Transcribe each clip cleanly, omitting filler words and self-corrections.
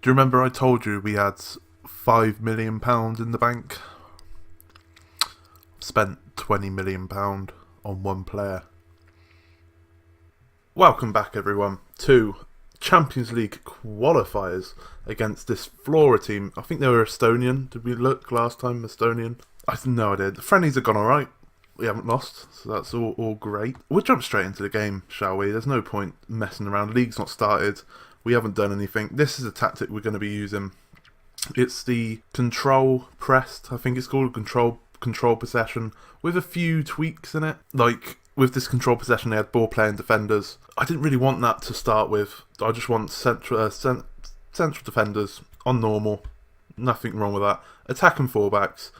Do you remember I told you we had £5 million in the bank? Spent £20 million on one player. Welcome back, everyone, to Champions League qualifiers against this Flora team. I think they were Estonian. Did we look last time? Estonian? I have no idea. The friendlies have gone alright. We haven't lost, so that's all great. We'll jump straight into the game, shall we? There's no point messing around. League's not started. We haven't done anything. This is a tactic we're going to be using. It's the control pressed. I think it's called control possession with a few tweaks in it. Like with this control possession, they had ball playing defenders. I didn't really want that to start with. I just want central defenders on normal. Nothing wrong with that. Attacking fullbacks.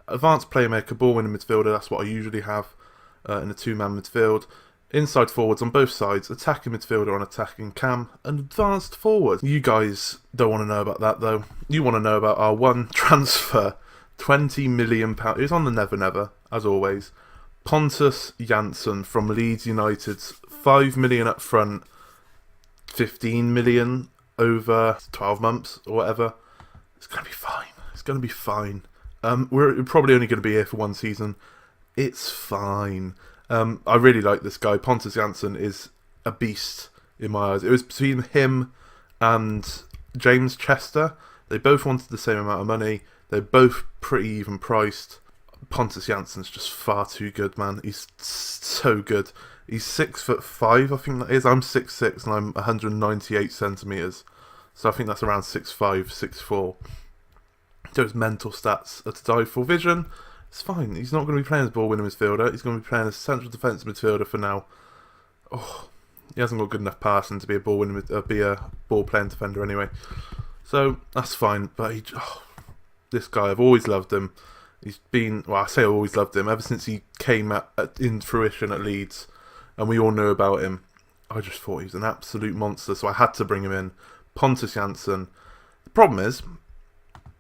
Advanced playmaker, ball winning midfielder. That's what I usually have in a two-man midfield. Inside forwards on both sides, attacking midfielder on attacking cam, and advanced forward. You guys don't want to know about that though. You want to know about our one transfer, £20 million. It's on the Never Never, as always. Pontus Jansson from Leeds United, 5 million up front, 15 million over 12 months or whatever. It's going to be fine. It's going to be fine. We're probably only going to be here for one season. It's fine. I really like this guy. Pontus Jansson is a beast in my eyes. It was between him and James Chester. They both wanted the same amount of money. They're both pretty even priced. Pontus Jansson's just far too good, man. He's so good. He's 6'5", I think that is. I'm 6'6", and I'm 198 centimeters. So I think that's around 6'5", 6'4". Those mental stats are to die for. Vision, it's fine. He's not going to be playing as ball-winning midfielder. He's going to be playing as central defensive midfielder for now. Oh, he hasn't got good enough passing to be a ball-playing defender anyway. So that's fine. But this guy, I've always loved him. He's been, well, I say I've always loved him ever since he came in fruition at Leeds, and we all knew about him. I just thought he was an absolute monster, so I had to bring him in. Pontus Jansson. The problem is,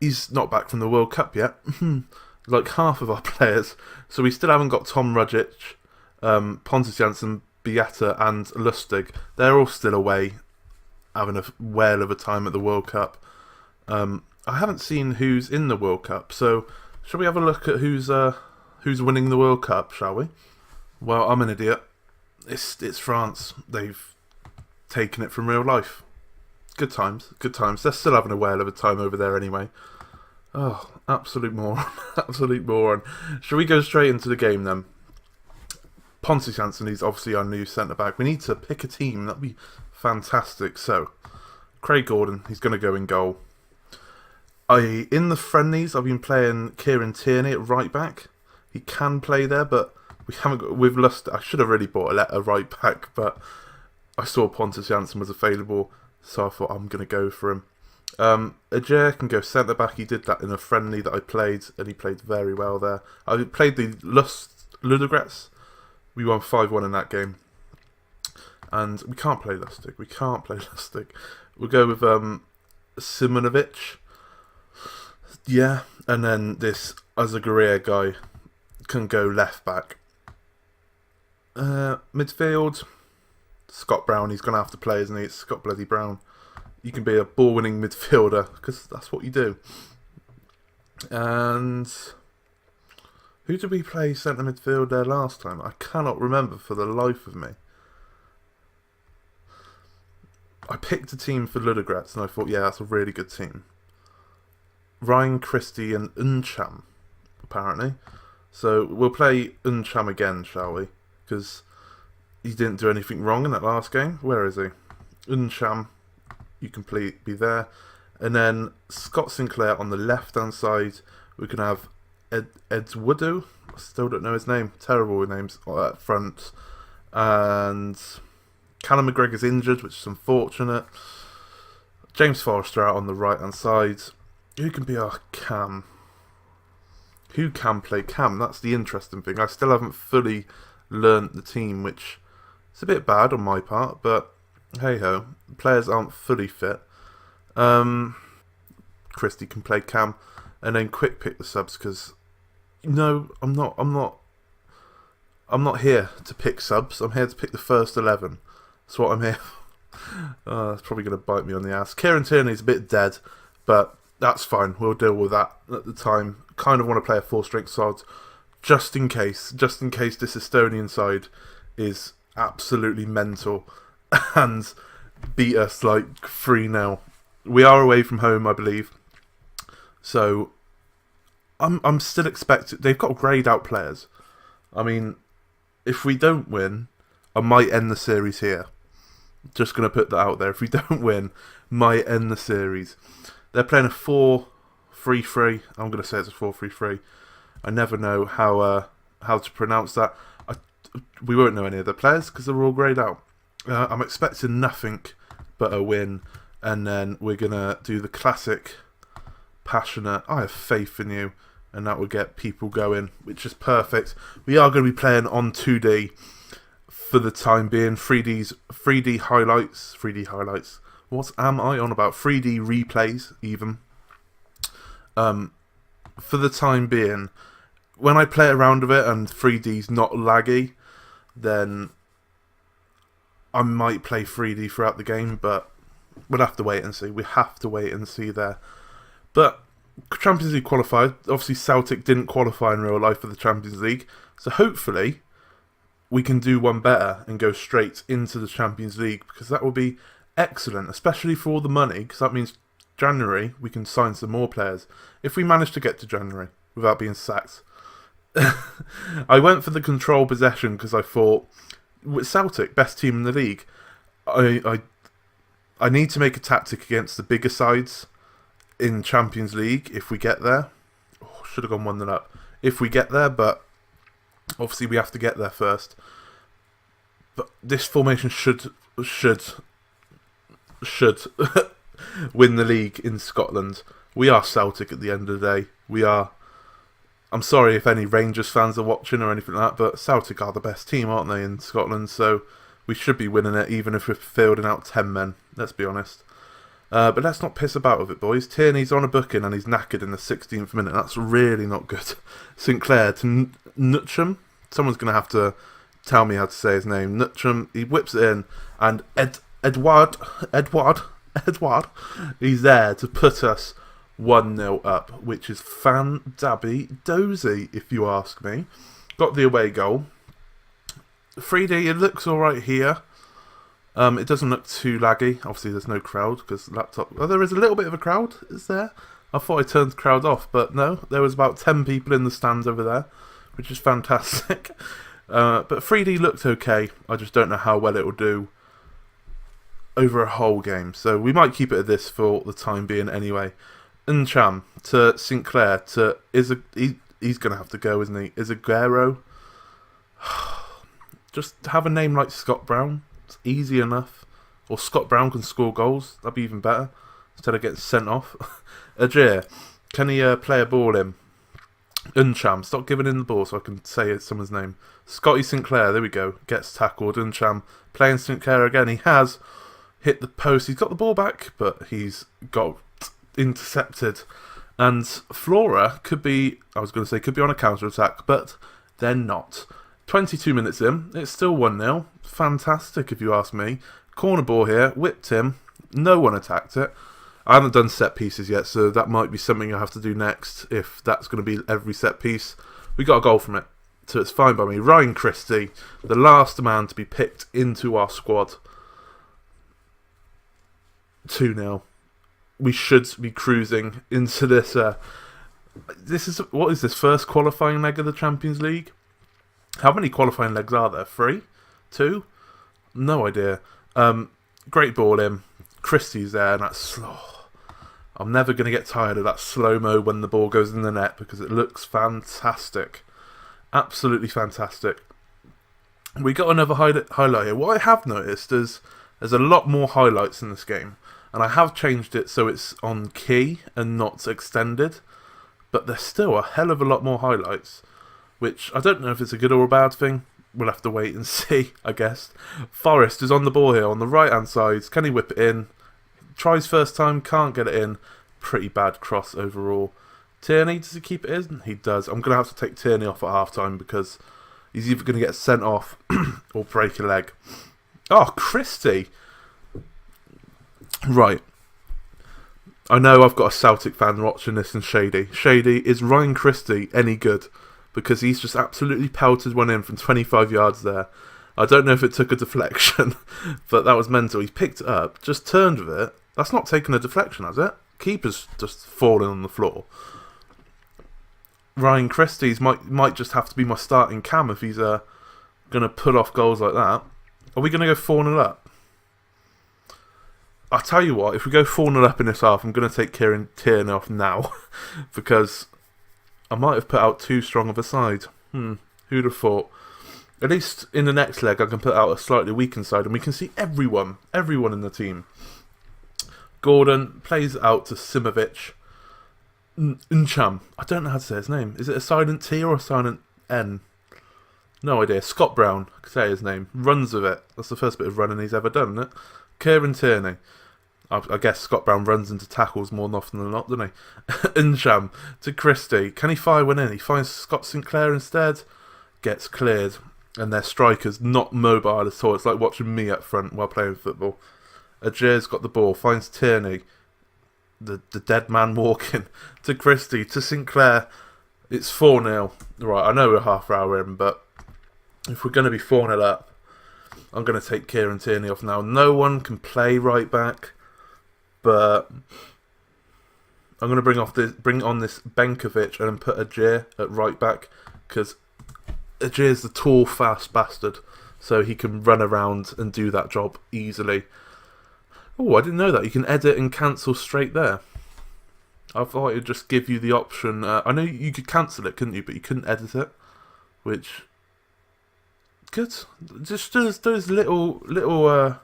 he's not back from the World Cup yet. Like half of our players. So we still haven't got Tom Rujic, Pontus Jansson, Bieta and Lustig. They're all still away, having a whale of a time at the World Cup. I haven't seen who's in the World Cup, so shall we have a look at who's winning the World Cup, shall we? Well, I'm an idiot. It's France. They've taken it from real life. Good times, good times. They're still having a whale of a time over there anyway. Oh, absolute moron. Absolute moron. Shall we go straight into the game then? Pontus Jansson is obviously our new centre-back. We need to pick a team. That'd be fantastic. So, Craig Gordon, he's going to go in goal. In the friendlies, I've been playing Kieran Tierney at right-back. He can play there, but we haven't got... We've lost... I should have really bought a right-back, but I saw Pontus Jansson was available, so I thought I'm going to go for him. Ajay can go centre-back. He did that in a friendly that I played, and he played very well there. I played the Ludogorets. We won 5-1 in that game. And we can't play Lustig. We'll go with Simonovic. Yeah, and then this Azagaria guy can go left-back. Midfield, Scott Brown. He's going to have to play, isn't he? It's Scott bloody Brown. You can be a ball-winning midfielder, because that's what you do. And who did we play centre midfield there last time? I cannot remember for the life of me. I picked a team for Ludogorets, and I thought, yeah, that's a really good team. Ryan Christie and Uncham, apparently. So we'll play Uncham again, shall we? Because he didn't do anything wrong in that last game. Where is he? Uncham. You can be there. And then Scott Sinclair on the left-hand side. We can have Edswoodo. I still don't know his name. Terrible names at front. And Callum McGregor's injured, which is unfortunate. James Forrester out on the right-hand side. Who can be our cam? Who can play cam? That's the interesting thing. I still haven't fully learnt the team, which is a bit bad on my part, but hey-ho, players aren't fully fit. Christie can play cam, and then quick pick the subs, because no, I'm not here to pick subs. I'm here to pick the first 11. That's what I'm here for. That's probably going to bite me on the ass. Kieran Tierney's a bit dead, but that's fine. We'll deal with that at the time. Kind of want to play a full-strength side, just in case this Estonian side is absolutely mental and beat us like 3-0. We are away from home, I believe. So I'm still expecting. They've got greyed out players. I mean, if we don't win, I might end the series here. Just going to put that out there. If we don't win, might end the series. They're playing a 4-3-3. I'm going to say it's a 4-3-3. I never know how to pronounce that. We won't know any of the players because they're all greyed out. I'm expecting nothing but a win. And then we're going to do the classic passionate, I have faith in you. And that will get people going, which is perfect. We are going to be playing on 2D. For the time being, 3D highlights. What am I on about? 3D replays, even. For the time being, when I play around with it and 3D's not laggy, then I might play 3D throughout the game, but we'll have to wait and see. We have to wait and see there. But Champions League qualified. Obviously, Celtic didn't qualify in real life for the Champions League, so hopefully we can do one better and go straight into the Champions League, because that will be excellent, especially for all the money, because that means January we can sign some more players. If we manage to get to January without being sacked. I went for the control possession because I thought, with Celtic, best team in the league, I need to make a tactic against the bigger sides in Champions League if we get there. Oh, should have gone 1-0 up. If we get there, but obviously we have to get there first. But this formation should win the league in Scotland. We are Celtic at the end of the day. We are. I'm sorry if any Rangers fans are watching or anything like that, but Celtic are the best team, aren't they, in Scotland? So we should be winning it, even if we're fielding out 10 men. Let's be honest. But let's not piss about with it, boys. Tierney's on a booking and he's knackered in the 16th minute. That's really not good. Sinclair to Nutcham. Someone's going to have to tell me how to say his name. Nutcham. He whips it in. And Edward, he's there to put us 1-0 up, which is fan-dabby-dozy, if you ask me. Got the away goal. 3D, it looks alright here. It doesn't look too laggy. Obviously, there's no crowd because laptop. Oh, there is a little bit of a crowd. Is there? I thought I turned the crowd off, but no. There was about 10 people in the stands over there, which is fantastic. But 3D looked okay. I just don't know how well it will do over a whole game. So we might keep it at this for the time being anyway. Ncham to Sinclair to he's going to have to go, isn't he? Izagüero. Just have a name like Scott Brown. It's easy enough. Or Scott Brown can score goals. That'd be even better. Instead of getting sent off. Ajir, can he play a ball in? Ncham, stop giving in the ball so I can say someone's name. Scotty Sinclair, there we go. Gets tackled. Ncham playing Sinclair again. He has hit the post. He's got the ball back, but he's got intercepted. And Flora could be, I was going to say, could be on a counter-attack, but they're not. 22 minutes in, it's still 1-0. Fantastic, if you ask me. Corner ball here, whipped him. No one attacked it. I haven't done set pieces yet, so that might be something I have to do next, if that's going to be every set piece. We got a goal from it, so it's fine by me. Ryan Christie, the last man to be picked into our squad. 2-0. We should be cruising into this. What is this, first qualifying leg of the Champions League? How many qualifying legs are there? 3? 2? No idea. Great ball in. Christie's there, and that's slow. I'm never going to get tired of that slow-mo when the ball goes in the net because it looks fantastic. Absolutely fantastic. We got another highlight here. What I have noticed is there's a lot more highlights in this game. And I have changed it so it's on key and not extended. But there's still a hell of a lot more highlights. Which, I don't know if it's a good or a bad thing. We'll have to wait and see, I guess. Forrest is on the ball here on the right-hand side. Can he whip it in? Tries first time, can't get it in. Pretty bad cross overall. Tierney, does he keep it in? He does. I'm going to have to take Tierney off at half-time because he's either going to get sent off or break a leg. Oh, Christie. Right. I know I've got a Celtic fan watching this and Shady. Shady, is Ryan Christie any good? Because he's just absolutely pelted one in from 25 yards there. I don't know if it took a deflection, but that was mental. He picked it up, just turned with it. That's not taken a deflection, has it? Keeper's just falling on the floor. Ryan Christie's might just have to be my starting cam if he's going to pull off goals like that. Are we going to go 4-0 up? I'll tell you what, if we go 4-0 up in this half, I'm going to take Kieran Tierney off now. Because I might have put out too strong of a side. Who'd have thought? At least in the next leg, I can put out a slightly weakened side, and we can see everyone in the team. Gordon plays out to Simovic. Ncham. I don't know how to say his name. Is it a silent T or a silent N? No idea. Scott Brown, I can say his name. Runs with it. That's the first bit of running he's ever done, isn't it? Kieran Tierney. I guess Scott Brown runs into tackles more often than not, doesn't he? Ncham to Christie. Can he fire one in? He finds Scott Sinclair instead. Gets cleared. And their striker's not mobile at all. It's like watching me up front while playing football. Ajir's got the ball. Finds Tierney. The dead man walking. To Christie. To Sinclair. It's 4-0. Right, I know we're half hour in, but if we're going to be 4-0 up, I'm going to take Kieran Tierney off now. No one can play right back, but I'm going to bring on this Benkovic and put Ajir at right back, because Ajir's the tall, fast bastard, so he can run around and do that job easily. Oh, I didn't know that. You can edit and cancel straight there. I thought it'd just give you the option. I know you could cancel it, couldn't you? But you couldn't edit it, which good. Just those little.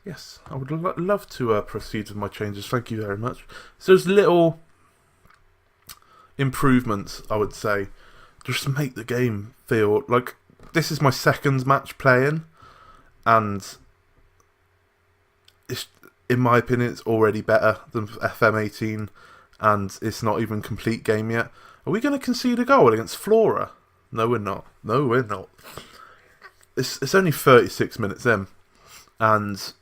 Yes, I would love to proceed with my changes. Thank you very much. So those little improvements, I would say, just make the game feel like this is my second match playing, and it's, in my opinion, it's already better than FM18, and it's not even complete game yet. Are we going to concede a goal against Flora? No, we're not. No, we're not. It's only 36 minutes in, and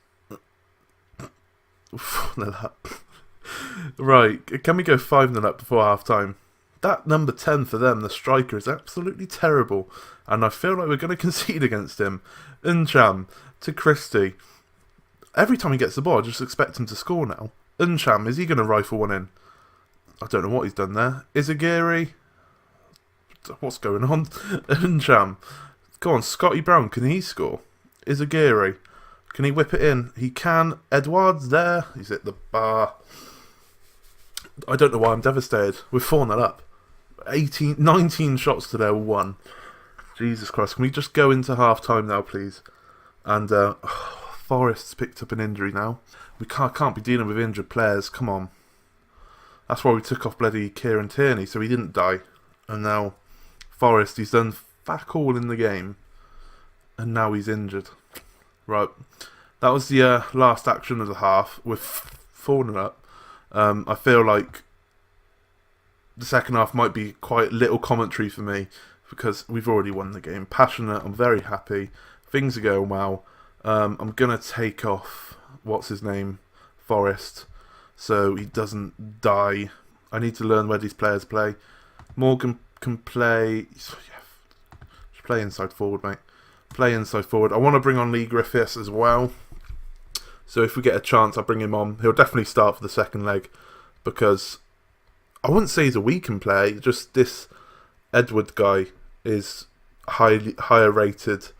right, can we go 5-0 up before half time? That number 10 for them, the striker, is absolutely terrible, and I feel like we're going to concede against him. Ncham to Christie. Every time he gets the ball, I just expect him to score now. Ncham, is he going to rifle one in? I don't know what he's done there. Izagiri? What's going on? Ncham. Go on, Scotty Brown, can he score? Izagiri. Can he whip it in? He can. Edouard's there. He's at the bar. I don't know why I'm devastated. We're 4-0 up. 19 shots to their 1. Jesus Christ. Can we just go into half-time now, please? And, Forest's picked up an injury now. We can't be dealing with injured players. Come on. That's why we took off bloody Kieran Tierney, so he didn't die. And now, Forest, he's done fuck all in the game. And now he's injured. Right. That was the last action of the half. We're 4-0 up. I feel like the second half might be quite little commentary for me, because we've already won the game. Passionate, I'm very happy. Things are going well. I'm going to take off, what's his name, Forest, so he doesn't die. I need to learn where these players play. Morgan can play. Just play inside forward, mate. Play inside forward. I want to bring on Lee Griffiths as well. So if we get a chance, I'll bring him on. He'll definitely start for the second leg, because I wouldn't say he's a weakened player. Just this Edward guy is higher rated.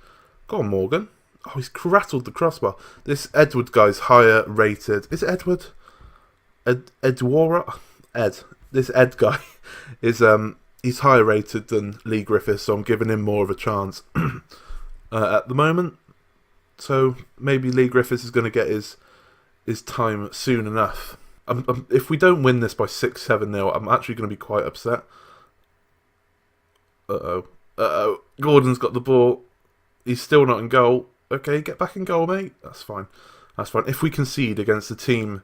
Go on, Morgan. Oh, he's rattled the crossbar. This Edward guy's higher rated. Is it Edward? Edwara? Ed. This Ed guy is he's higher rated than Lee Griffiths, so I'm giving him more of a chance at the moment. So maybe Lee Griffiths is going to get his time soon enough. If we don't win this by 6-7-0, I'm actually going to be quite upset. Uh-oh. Gordon's got the ball. He's still not in goal. Okay, get back in goal, mate. That's fine. If we concede against a team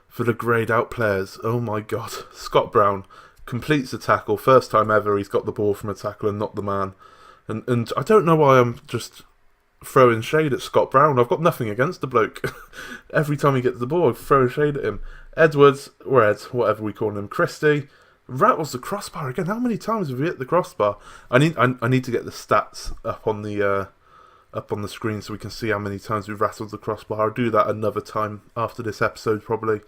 for the greyed out players, oh my god. Scott Brown completes the tackle. First time ever he's got the ball from a tackle and not the man. And I don't know why I'm just throwing shade at Scott Brown. I've got nothing against the bloke. Every time he gets the ball, I throw shade at him. Edwards, or Ed, whatever we call him, Christie, rattles the crossbar again. How many times have we hit the crossbar? I need to get the stats up on the screen so we can see how many times we've rattled the crossbar. I'll do that another time after this episode probably.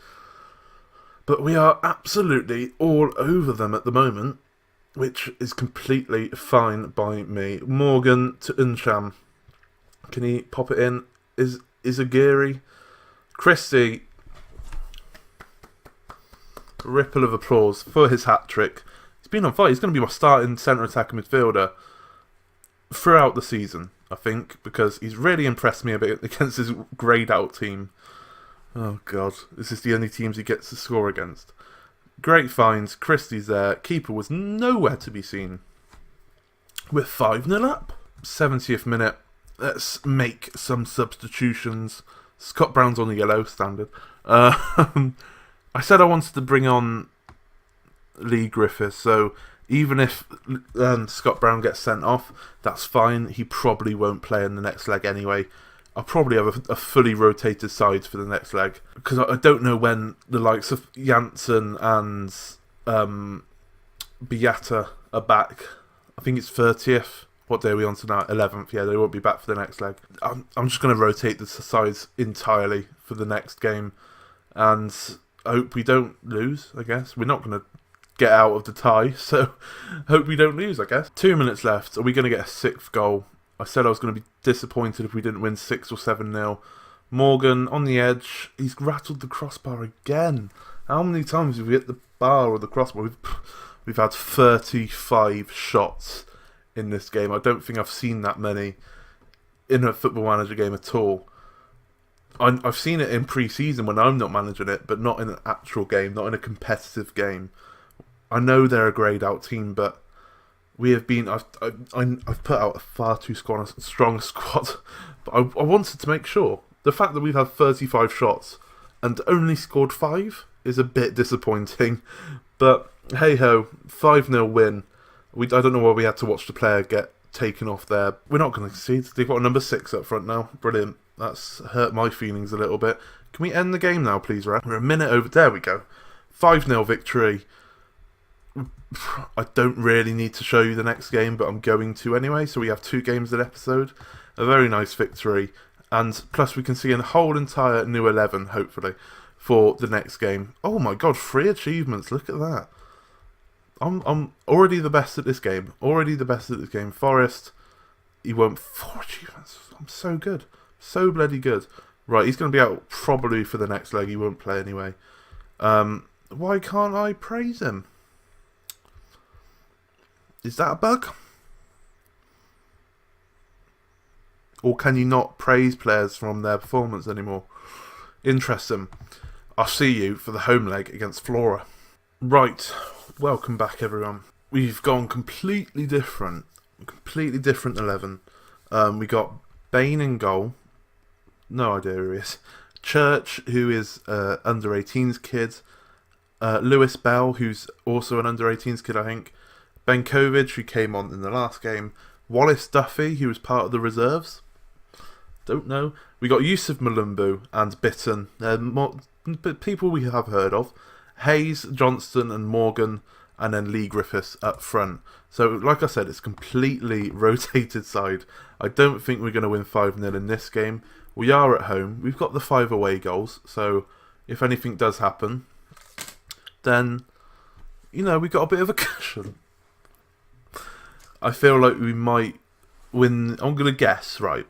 But we are absolutely all over them at the moment, which is completely fine by me. Morgan to Unsham. Can he pop it in? Is Aguirre? Christie. Ripple of applause for his hat-trick. He's been on fire. He's going to be my starting centre attacking midfielder throughout the season, I think, because he's really impressed me a bit against his greyed-out team. Oh, God. This is the only teams he gets to score against. Great finds. Christie's there. Keeper was nowhere to be seen. We're 5-0 up. 70th minute. Let's make some substitutions. Scott Brown's on the yellow, standard. I said I wanted to bring on Lee Griffiths, so even if Scott Brown gets sent off, that's fine. He probably won't play in the next leg anyway. I'll probably have a fully rotated side for the next leg, because I don't know when the likes of Janssen and Beata are back. I think it's 30th. What day are we on tonight? 11th. Yeah, they won't be back for the next leg. I'm just going to rotate the sides entirely for the next game, and I hope we don't lose, I guess. We're not going to get out of the tie, so hope we don't lose, I guess. 2 minutes left. Are we going to get a 6th goal? I said I was going to be disappointed if we didn't win 6 or 7-0. Morgan on the edge. He's rattled the crossbar again. How many times have we hit the bar or the crossbar? We've had 35 shots in this game. I don't think I've seen that many in a Football Manager game at all. I've seen it in pre-season when I'm not managing it, but not in an actual game, not in a competitive game. I know they're a greyed out team, but we have been. I've put out a far too strong squad, but I wanted to make sure. The fact that we've had 35 shots and only scored 5 is a bit disappointing. But hey ho, 5-0 win. I don't know why we had to watch the player get taken off there. We're not going to concede. They've got a number 6 up front now. Brilliant. That's hurt my feelings a little bit. Can we end the game now, please, Red? We're a minute over. There we go. 5-0 victory. I don't really need to show you the next game, but I'm going to anyway. So we have 2 games an episode. A very nice victory. And plus we can see a whole entire new 11, hopefully, for the next game. Oh my god, 3 achievements. Look at that. I'm already the best at this game. Forrest, he won 4 achievements. I'm so good. So bloody good. Right, he's going to be out probably for the next leg. He won't play anyway. Why can't I praise him? Is that a bug? Or can you not praise players from their performance anymore? Interesting. I'll see you for the home leg against Flora. Right, welcome back everyone. We've gone completely different 11. We got Bain in goal. No idea who he is. Church, who is under 18s kid. Lewis Bell, who's also an under 18s kid, I think. Benkovic, who came on in the last game. Wallace Duffy, who was part of the reserves. Don't know. We got Yusuf Malumbu and Bitten. People we have heard of. Hayes, Johnston and Morgan, and then Lee Griffiths up front. So, like I said, it's completely rotated side. I don't think we're going to win 5-0 in this game. We are at home. We've got the 5 away goals. So, if anything does happen, then, we've got a bit of a cushion. I feel like we might win. I'm going to guess, right?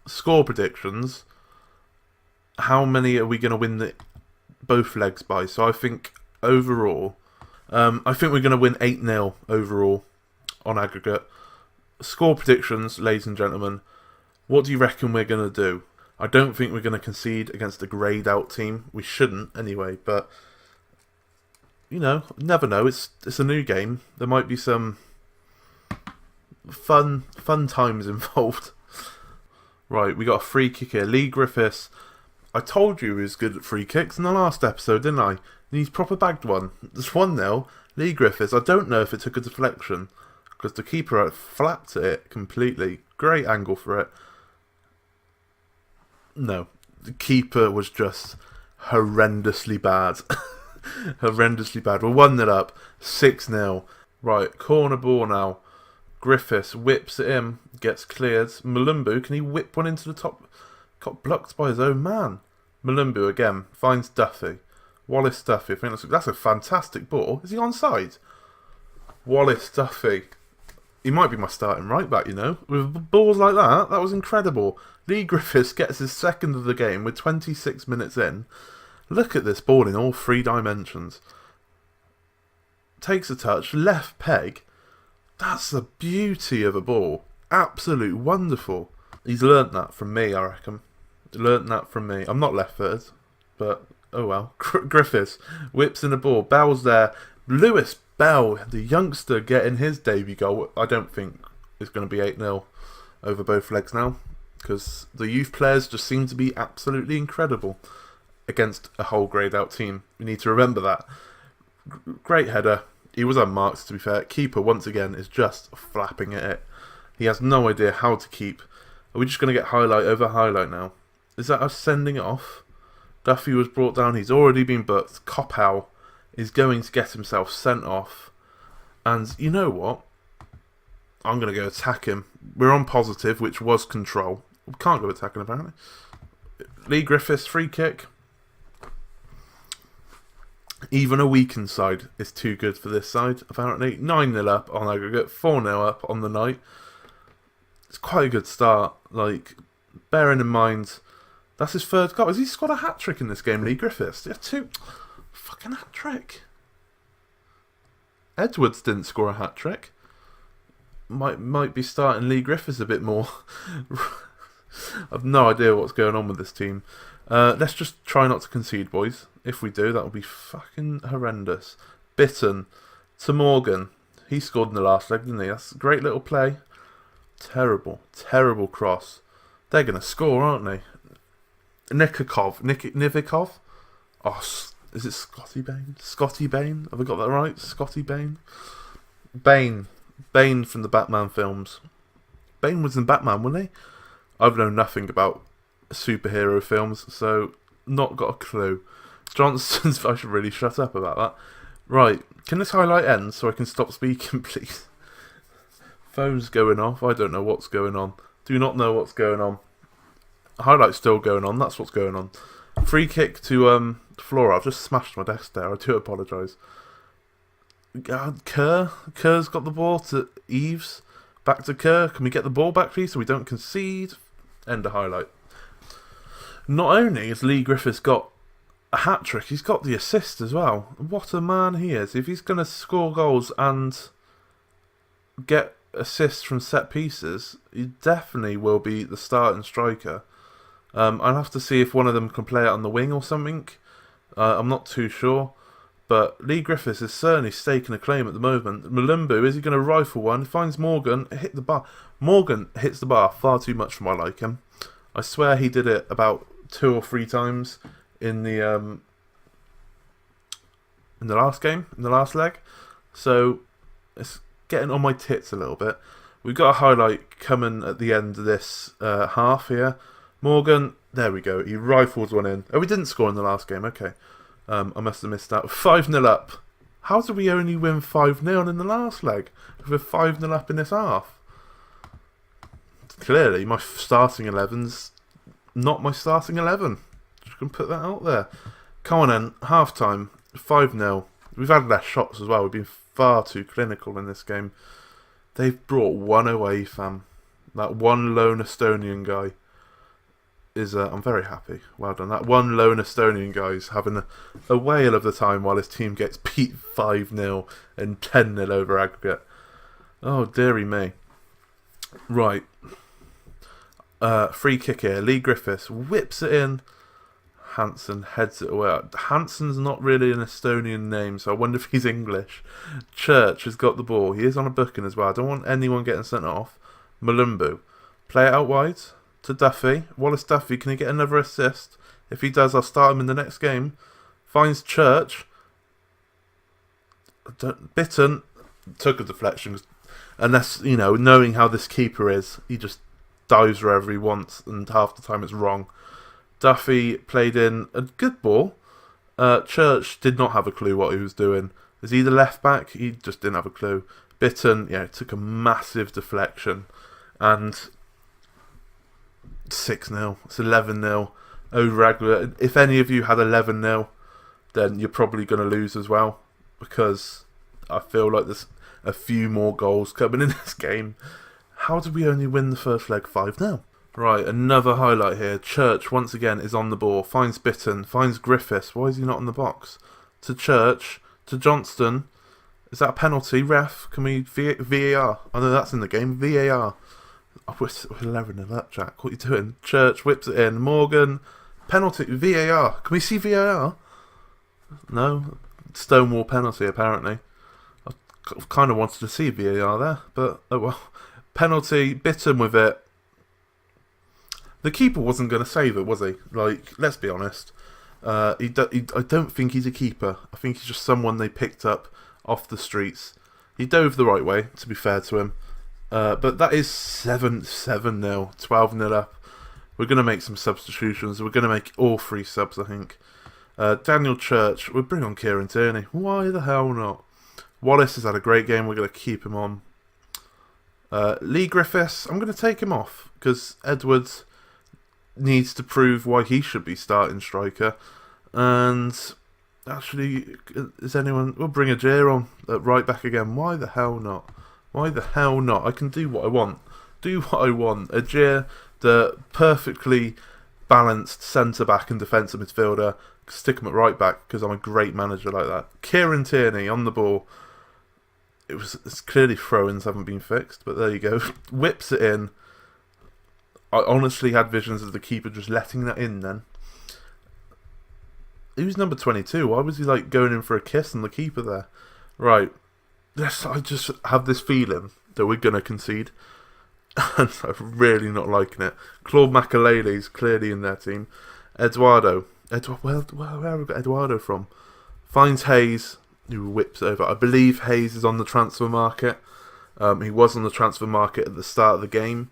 Score predictions. How many are we going to win both legs by? So I think overall, I think we're going to win 8-0 overall on aggregate. Score predictions, ladies and gentlemen. What do you reckon we're going to do? I don't think we're going to concede against a greyed out team. We shouldn't anyway, but never know. It's a new game. There might be some fun times involved. Right, we got a free kick here. Lee Griffiths. I told you he was good at free kicks in the last episode, didn't I? And he's proper bagged one. There's 1-0. Lee Griffiths. I don't know if it took a deflection, because the keeper flapped it completely. Great angle for it. No, the keeper was just horrendously bad. Horrendously bad. We're 1-0 up, 6-0. Right, corner ball now. Griffiths whips it in, gets cleared. Malumbu, can he whip one into the top? Got blocked by his own man. Malumbu again finds Duffy. Wallace Duffy, I think that's a fantastic ball. Is he onside? Wallace Duffy. He might be my starting right back, you know. With balls like that was incredible. Lee Griffiths gets his second of the game with 26 minutes in. Look at this ball in all 3 dimensions. Takes a touch, left peg. That's the beauty of a ball. Absolute wonderful. He's learnt that from me, I reckon. Learnt that from me. I'm not left-footed, but oh well. Griffiths whips in the ball. Bell's there. Lewis Bell, the youngster, getting his debut goal. I don't think it's going to be 8-0 over both legs now, because the youth players just seem to be absolutely incredible against a whole greyed-out team. We need to remember that. Great header. He was unmarked, to be fair. Keeper, once again, is just flapping at it. He has no idea how to keep. Are we just going to get highlight over highlight now? Is that us sending it off? Duffy was brought down. He's already been booked. Koppel is going to get himself sent off. And you know what? I'm going to go attack him. We're on positive, which was control. We can't go attacking, apparently. Lee Griffiths, free kick. Even a weakened side is too good for this side, apparently. 9-0 up on aggregate, 4-0 up on the night. It's quite a good start. Like, bearing in mind, that's his third goal. Has he scored a hat-trick in this game, Lee Griffiths? Yeah, 2. Fucking hat-trick. Edwards didn't score a hat-trick. Might be starting Lee Griffiths a bit more. I've no idea what's going on with this team. Let's just try not to concede, boys. If we do, that will be fucking horrendous. Bitton to Morgan. He scored in the last leg, didn't he? That's a great little play. Terrible, terrible cross. They're going to score, aren't they? Nivikov? Oh, is it Scotty Bain? Scotty Bain? Have I got that right? Scotty Bain? Bane from the Batman films. Bane was in Batman, wasn't he? I've known nothing about superhero films, so not got a clue. Johnson's... I should really shut up about that. Right, can this highlight end so I can stop speaking, please? Phone's going off. I don't know what's going on. Do not know what's going on. Highlight's still going on. That's what's going on. Free kick to Flora. I've just smashed my desk there. I do apologise. Kerr's got the ball to Eves. Back to Kerr. Can we get the ball back, please, so we don't concede? End of highlight. Not only has Lee Griffiths got a hat-trick, he's got the assist as well. What a man he is. If he's going to score goals and get assists from set pieces, he definitely will be the starting striker. I'll have to see if one of them can play it on the wing or something. I'm not too sure. But Lee Griffiths is certainly staking a claim at the moment. Malumbu, is he going to rifle one? He finds Morgan, hit the bar. Morgan hits the bar far too much for my liking. I swear he did it about 2 or 3 times in the last game, in the last leg. So it's getting on my tits a little bit. We've got a highlight coming at the end of this half here. Morgan, there we go. He rifles one in. Oh, we didn't score in the last game. Okay. I must have missed that. 5-0 up. How did we only win 5-0 in the last leg? If we're 5-0 up in this half. Clearly, my starting 11's not my starting 11. Just going to put that out there. Come on then. Half time. 5-0. We've had less shots as well. We've been far too clinical in this game. They've brought one away, fam. That one lone Estonian guy is... I'm very happy. Well done. That one lone Estonian guy is having a whale of the time while his team gets beat 5-0 and 10-0 over aggregate. Oh, dearie me. Right. Free kick here. Lee Griffiths whips it in. Hansen heads it away. Hansen's not really an Estonian name, so I wonder if he's English. Church has got the ball. He is on a booking as well. I don't want anyone getting sent off. Malumbu. Play it out wide to Duffy. Wallace Duffy, can he get another assist? If he does, I'll start him in the next game. Finds Church. Bitton took a deflection. Unless, you know, knowing how this keeper is, he just dives wherever he wants, and half the time it's wrong. Duffy played in a good ball. Church did not have a clue what he was doing. Is he the left back? He just didn't have a clue. Bitton, yeah, took a massive deflection. And 6-0. It's 11-0 over Aguilar. If any of you had 11-0, then you're probably going to lose as well. Because I feel like there's a few more goals coming in this game. How did we only win the first leg 5-0? Right, another highlight here. Church, once again, is on the ball. Finds Bitton. Finds Griffiths. Why is he not in the box? To Church. To Johnston. Is that a penalty? Ref, can we... VAR. I know that's in the game. VAR. Oh, we're 11 up, Jack. What are you doing? Church whips it in. Morgan. Penalty. VAR. Can we see VAR? No. Stonewall penalty, apparently. I kind of wanted to see VAR there, but oh well. Penalty. Bitton with it. The keeper wasn't going to save it, was he? Like, let's be honest. I don't think he's a keeper. I think he's just someone they picked up off the streets. He dove the right way, to be fair to him. But that is 7-0, 12-0 up. We're going to make some substitutions. We're going to make all 3 subs, I think. Daniel Church. We'll bring on Kieran Tierney. Why the hell not? Wallace has had a great game. We're going to keep him on. Lee Griffiths. I'm going to take him off because Edwards needs to prove why he should be starting striker. And actually, is anyone... We'll bring Ajay on at right back again. Why the hell not? Why the hell not? I can do what I want. Do what I want. Ajay, the perfectly balanced centre-back and defensive midfielder. Stick him at right back because I'm a great manager like that. Kieran Tierney on the ball. It's clearly throw-ins haven't been fixed, but there you go. Whips it in. I honestly had visions of the keeper just letting that in then. He was number 22. Why was he like going in for a kiss on the keeper there? Right. Yes, I just have this feeling that we're going to concede. And I'm really not liking it. Claude Makalele's clearly in their team. Eduardo. Where have we got Eduardo from? Finds Hayes, who whips over. I believe Hayes is on the transfer market. He was on the transfer market at the start of the game.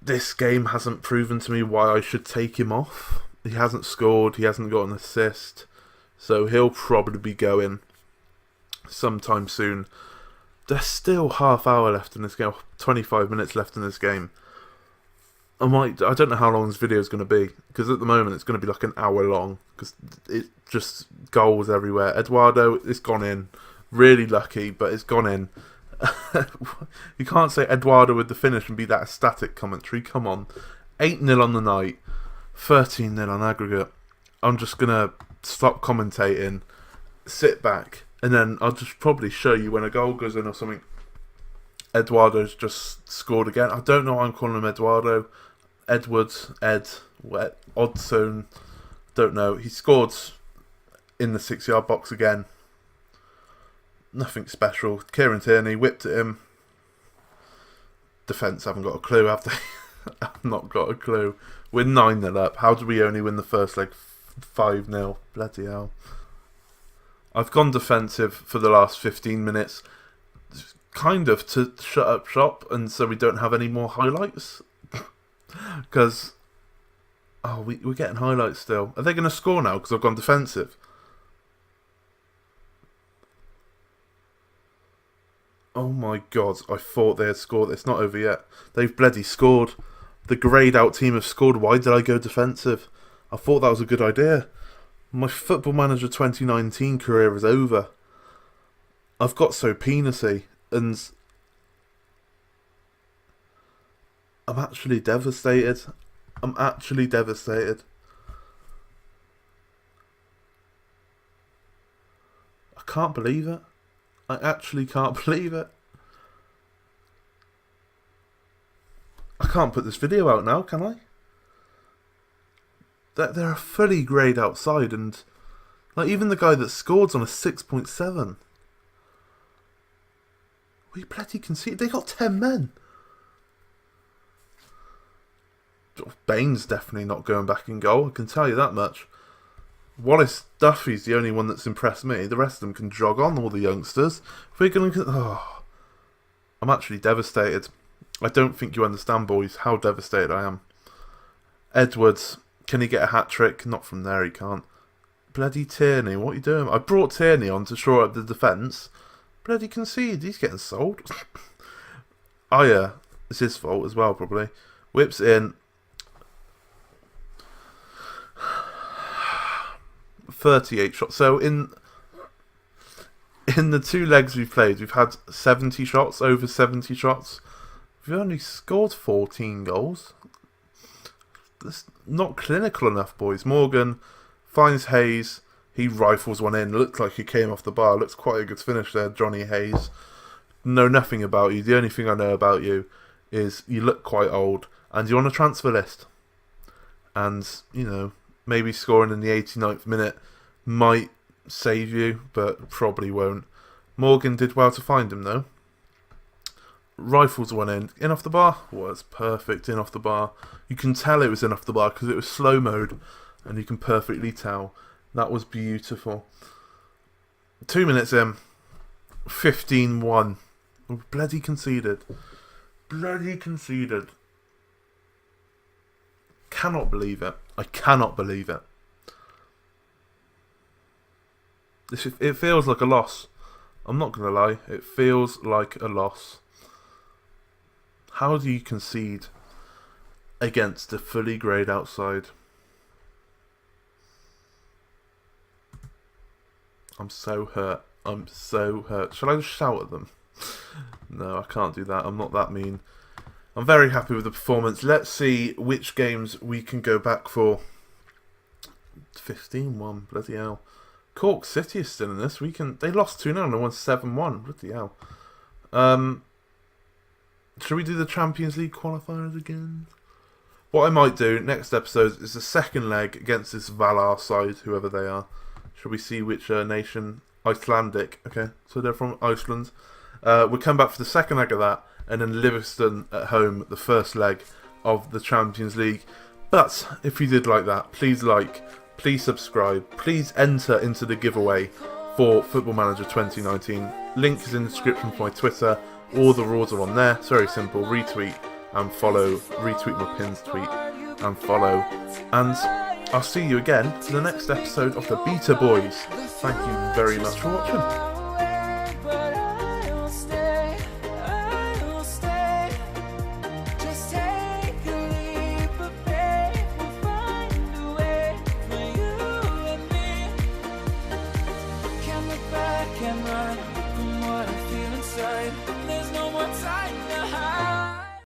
This game hasn't proven to me why I should take him off. He hasn't scored, he hasn't got an assist, so he'll probably be going sometime soon. There's still half hour left in this game, 25 minutes left in this game. I don't know how long this video is going to be, because at the moment it's going to be like an hour long, because it just goals everywhere. Eduardo, it's gone in. Really lucky, but it's gone in. You can't say Eduardo with the finish and be that ecstatic commentary. Come on. 8-0 on the night. 13-0 on aggregate. I'm just going to stop commentating, sit back, and then I'll just probably show you when a goal goes in or something. Eduardo's just scored again. I don't know why I'm calling him Eduardo. Edwards, Oddson. Don't know. He scored in the 6-yard box again. Nothing special. Kieran Tierney whipped at him. Defence haven't got a clue, have they? I've not got a clue. We're 9-0 up. How did we only win the first leg 5-0? Bloody hell. I've gone defensive for the last 15 minutes. Kind of to shut up shop and so we don't have any more highlights. Because... Oh, we're getting highlights still. Are they going to score now because I've gone defensive? Oh my god, I thought they had scored. It's not over yet. They've bloody scored. The greyed out team have scored. Why did I go defensive? I thought that was a good idea. My Football Manager 2019 career is over. I've got so penisy and I'm actually devastated. I'm actually devastated. I can't believe it. I actually can't believe it. I can't put this video out now, can I? They're fully greyed outside and... Like, even the guy that scored's on a 6.7. We bloody conceded. They got 10 men. Bain's definitely not going back in goal, I can tell you that much. Wallace Duffy's the only one that's impressed me. The rest of them can jog on, all the youngsters. If we're going to... Oh, I'm actually devastated. I don't think you understand, boys, how devastated I am. Edwards, can he get a hat-trick? Not from there, he can't. Bloody Tierney, what are you doing? I brought Tierney on to shore up the defence. Bloody concede, he's getting sold. Aya, it's his fault as well, probably. Whips in. 38 shots. So in the 2 legs we've played, we've had 70 shots, over 70 shots. We've only scored 14 goals. That's not clinical enough, boys. Morgan finds Hayes. He rifles one in. Looks like he came off the bar. Looks quite a good finish there, Johnny Hayes. Know nothing about you. The only thing I know about you is you look quite old and you're on a transfer list. And, you know, maybe scoring in the 89th minute might save you, but probably won't. Morgan did well to find him, though. Rifles one in off the bar. Was perfect, in off the bar. You can tell it was in off the bar because it was slow mode, and you can perfectly tell. That was beautiful. 2 minutes in, 15-1. Bloody conceded. Bloody conceded. Cannot believe it. I cannot believe it. It feels like a loss. I'm not going to lie. It feels like a loss. How do you concede against a fully greyed outside? I'm so hurt. I'm so hurt. Shall I just shout at them? No, I can't do that. I'm not that mean. I'm very happy with the performance. Let's see which games we can go back for. 15-1. Bloody hell. Cork City is still in this. They lost 2-0 and they won 7-1. Bloody hell. Should we do the Champions League qualifiers again? What I might do next episode is the second leg against this Valar side, whoever they are. Shall we see which nation? Icelandic. Okay, so they're from Iceland. We'll come back for the second leg of that, and then Livingston at home, the first leg of the Champions League. But if you did like that, please like, please subscribe, please enter into the giveaway for Football Manager 2019. Link is in the description for my Twitter. All the rules are on there. It's very simple. Retweet and follow. Retweet my pins tweet and follow. And I'll see you again for the next episode of the Beta Boys. Thank you very much for watching.